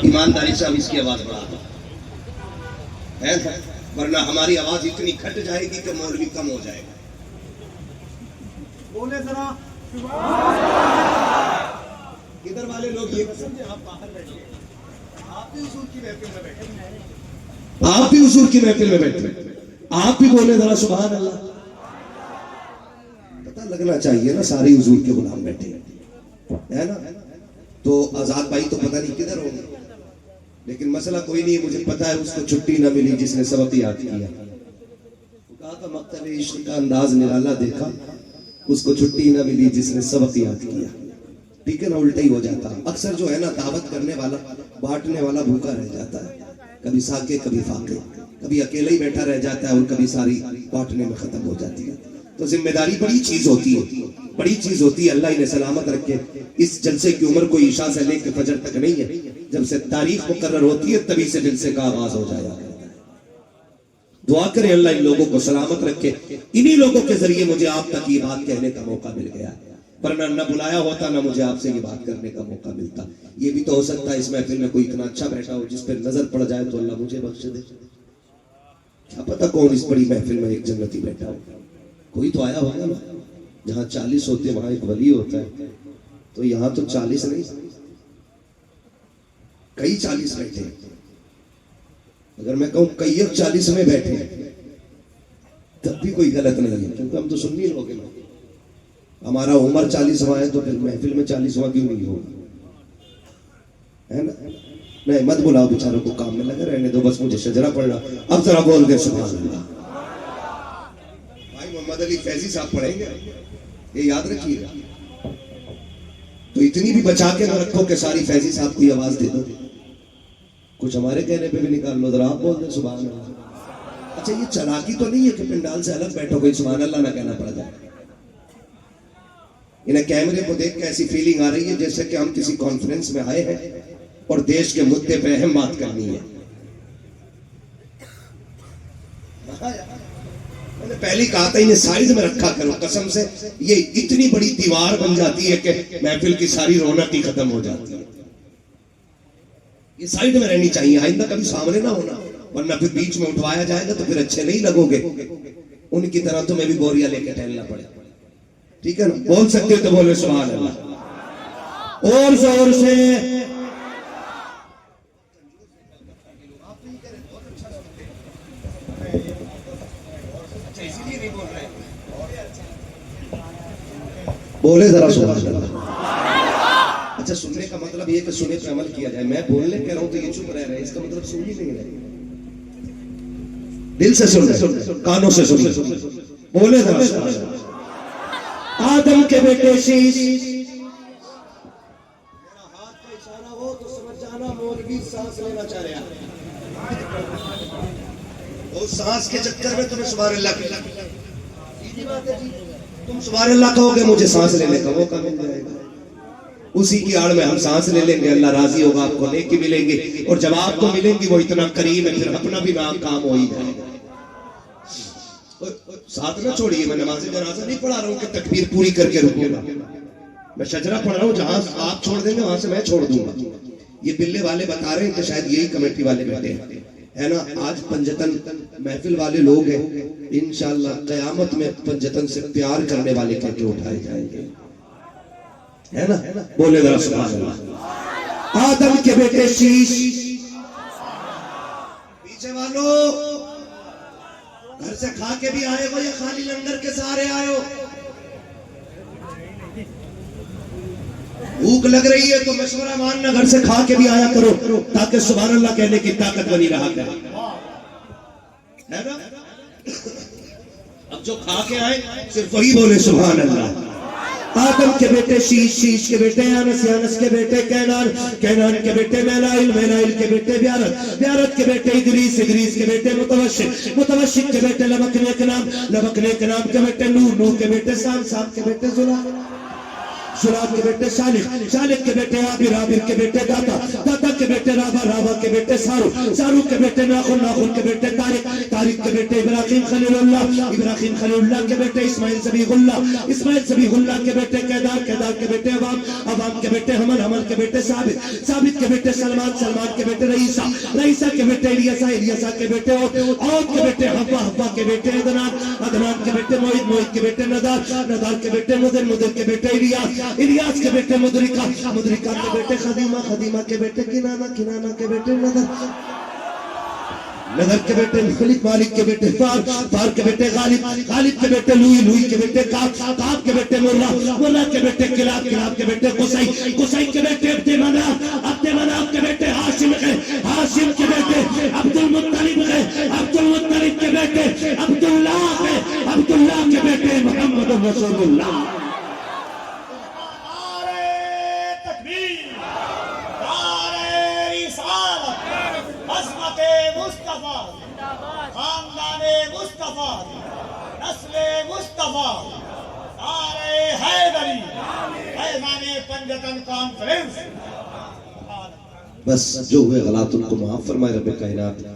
ईमानदारी से हम इसकी आवाज बढ़ा है, वरना हमारी आवाज इतनी खट जाएगी कि मौलवी कम हो जाएगा। बोले जरा इधर वाले लोग ये समझे आप बाहर बैठे, आप भी उसूल की महफिल में बैठे, आप भी उसूल की महफिल में बैठे, आप भी बोले जरा सुभान अल्लाह। पता लगना चाहिए ना सारे उसूल के गुलाम बैठे है ना। तो आजाद भाई तो पता नहीं किधर होंगे, लेकिन मसला कोई नहीं, मुझे पता है उसको छुट्टी ना मिली जिसने सबक याद किया। कहा था मकतब इश्क का अंदाज निराला देखा, उसको छुट्टी ना मिली जिसने सबक याद किया। ठीक है ना, उल्टा ही हो जाता। अक्सर जो है ना दावत करने वाला बांटने वाला भूखा रह जाता है, कभी साके कभी फाके, कभी अकेला ही बैठा रह जाता है और कभी सारी बांटने में खत्म हो जाती है। तो जिम्मेदारी बड़ी चीज होती है, बड़ी चीज होती है। अल्लाह इन्हें सलामत रखे। इस जलसे की उम्र कोई ईशा से लेकर फजर तक नहीं है, जब से तारीख मुकर्रर होती है तभी से जलसे का आगाज हो जाया करता है। दुआ करें अल्लाह इन लोगों को सलामत रखे। इन्हीं लोगों के जरिए मुझे आप तक ये बात कहने का मौका मिल गया, वरना न बुलाया होता ना मुझे आपसे ये बात करने का मौका मिलता। ये भी तो हो सकता है इस महफिल में कोई इतना अच्छा बैठा हो जिस पर नजर पड़ जाए तो अल्लाह मुझे बख्श दे। क्या पता कौन इस बड़ी महफिल में एक जन्नती बैठा हो। कोई तो आया होगा ना, जहां 40 होते वहां एक वली होता है, तो यहां तो 40 नहीं, कई 40 बैठे। अगर मैं कहूं कई 40 में बैठे तब भी कोई गलत नहीं है, क्योंकि हम तो सुन्नी लोग हैं। हमारा उम्र 40वां है तो फिर महफिल में 40वां क्यों नहीं होगा, है ना। नहीं मत बुलाओ, बेचारों को काम में लगे रहने दो, बस मुझे शजरा पढ़ना। अब जरा बोल दे सुभान अल्लाह। भाई मोहम्मद अली फैजी साहब पढ़ेंगे, ये याद रखिएगा। तो इतनी भी बचा के न रखो कि सारी फैजी साहब को आवाज दे दो, कुछ हमारे कहने पे भी निकाल लो, जरा आप बोल दे सुभान अल्लाह। अच्छा ये चालाकी तो नहीं है कि पिंडाल से अलग बैठो कोई सुभान अल्लाह ना कहना पड़ जाए। इन्हें कैमरे को देख के ऐसी फीलिंग आ रही है जैसे कि हम किसी कॉन्फ्रेंस में आए हैं और देश के मुद्दे पे अहम बात करनी है। मैंने पहले कहा था इन्हें साइड में रखा करो, कसम से ये इतनी बड़ी दीवार बन जाती है कि महफिल की सारी रौनक ही खत्म हो जाती है। ये साइड में रहनी चाहिए, आइंदा कभी सामने ना होना, वरना फिर बीच में उठवाया जाएगा तो फिर अच्छे नहीं लगोगे। उनकी तरह तुम्हें भी बोरिया लेके टहलना पड़ेगा। ठीक है ना, बोल सकते हो तो बोले सुभान अल्लाह और जोर से। बोले जरा सुभान अल्लाह। अच्छा सुनने का मतलब ये कि सुने पे अमल किया जाए। मैं बोलने कह रहा हूं तो ये चुप रह रहे हैं, इसका मतलब सुन ही नहीं रहे। दिल से सुन रहे, कानों से सुन रहे। बोले जरा सुभान अल्लाह। आदम के बेटे शीश, मेरा हाथ का इशारा हो तो समझ जाना मौलवी सांस लेना चाह रहा है। उस सांस के चक्कर में तुम्हें सुभान अल्लाह की सीधी बात है जी। तुम सुभान अल्लाह कहोगे मुझे सांस लेने का मौका मिल जाएगा, उसी की आड़ में हम सांस ले लेंगे, अल्लाह राजी होगा, आपको नेकी मिलेंगे। और जब आपको मिलेंगी वो इतना करीब है फिर अपना भी नाम काम हो ही जाएगा। साथ ना छोड़िए, मैं नमाज़ जनाजा नहीं पढ़ा रहा हूँ कि तकबीर पूरी करके रुकूंगा, मैं शजरा पढ़ रहा हूँ, जहां आप छोड़ देंगे वहां से मैं छोड़ दूंगा। ये बिल्ले वाले बता रहे हैं कि शायद यही कमेटी वाले बैठे हैं, है ना। आज पंजतन महफिल वाले लोग हैं, इंशाअल्लाह कयामत में पंजतन से प्यार करने वाले कहके उठाए जाएंगे, है ना। बोले जरा सुभान अल्लाह। आदम के बेटे शीश, पीछे वालों घर से खा के भी आए हो या खाली लंगर के सहारे आए हो? भूख लग रही है तो मशवरा मानना, घर से खा के भी आया करो ताकि सुभान अल्लाह कहने की ताकत बनी रहा करे, है ना। अब जो खा के आए सिर्फ वही बोले सुभान अल्लाह। आदम के बेटे शीश, शीश के बेटे अनस, अनस के बेटे कैनान, कैनान के बेटे मेलाइल, मेलाइल के बेटे ब्यारत, ब्यारत के बेटे इदरीस, इदरीस के बेटे मुतवशिक, मुतवशिक के बेटे लबकने के नाम, लबकने के नाम के बेटे नूह, नूह के बेटे साम, साम के बेटे जुलाब, जुलाब के बेटे शालिक, शालिक के बेटे आबिर, आबिर के बेटे दाता, दाता के बेटे बेटे राबा, राबा के बेटे सारू, सारू के बेटे नाखुन, नाखुन के बेटे तारिक, तारिक के बेटे इब्राहिम खलीलुल्लाह, इब्राहिम खलीलुल्लाह के बेटे इस्माइल सबीहुल्लाह, इस्माइल सबीहुल्लाह के बेटे केदार, केदार के बेटे अवाम, अवाम के बेटे हमल, हमल के बेटे साबित, साबित के बेटे सलमान, सलमान के बेटे रईसा, रईसा के बेटे इलियासा, इलियासा के बेटे औद के बेटे हव्वा, हव्वा के बेटे अदनान, अदनान के बेटे मोहित, मोहित के बेटे नदार, नदार के बेटे मुदर, मुदर के बेटे इलियास, इलियास के बेटे मुदरिका, मुदरिका के बेटे खदीमा, खदीमा के बेटे किनाना, किनाना के बेटे नदर, नदर के बेटे मालिक, मालिक के बेटे फार, फार के बेटे गालिब, गालिब के बेटे लुई, लुई के बेटे काब, काब के बेटे मुर्रा, मुर्रा के बेटे किलाब, किलाब के बेटे कुसई, कुसई के बेटे अब्दे मनाफ, अब्दे मनाफ के बेटे हाशिम है, हाशिम के बेटे अब्दुल मुत्तलिब है, अब्दुल मुत्तलिब के बेटे अब्दुल्लाह है, अब्दुल्लाह के बेटे मोहम्मद रसूलुल्लाह। मुस्तफा नारे हैदरी पैमाने पंजतन कॉन्फ्रेंस। बस जो हुए गलत उनको माफ फरमाए रब कायनात।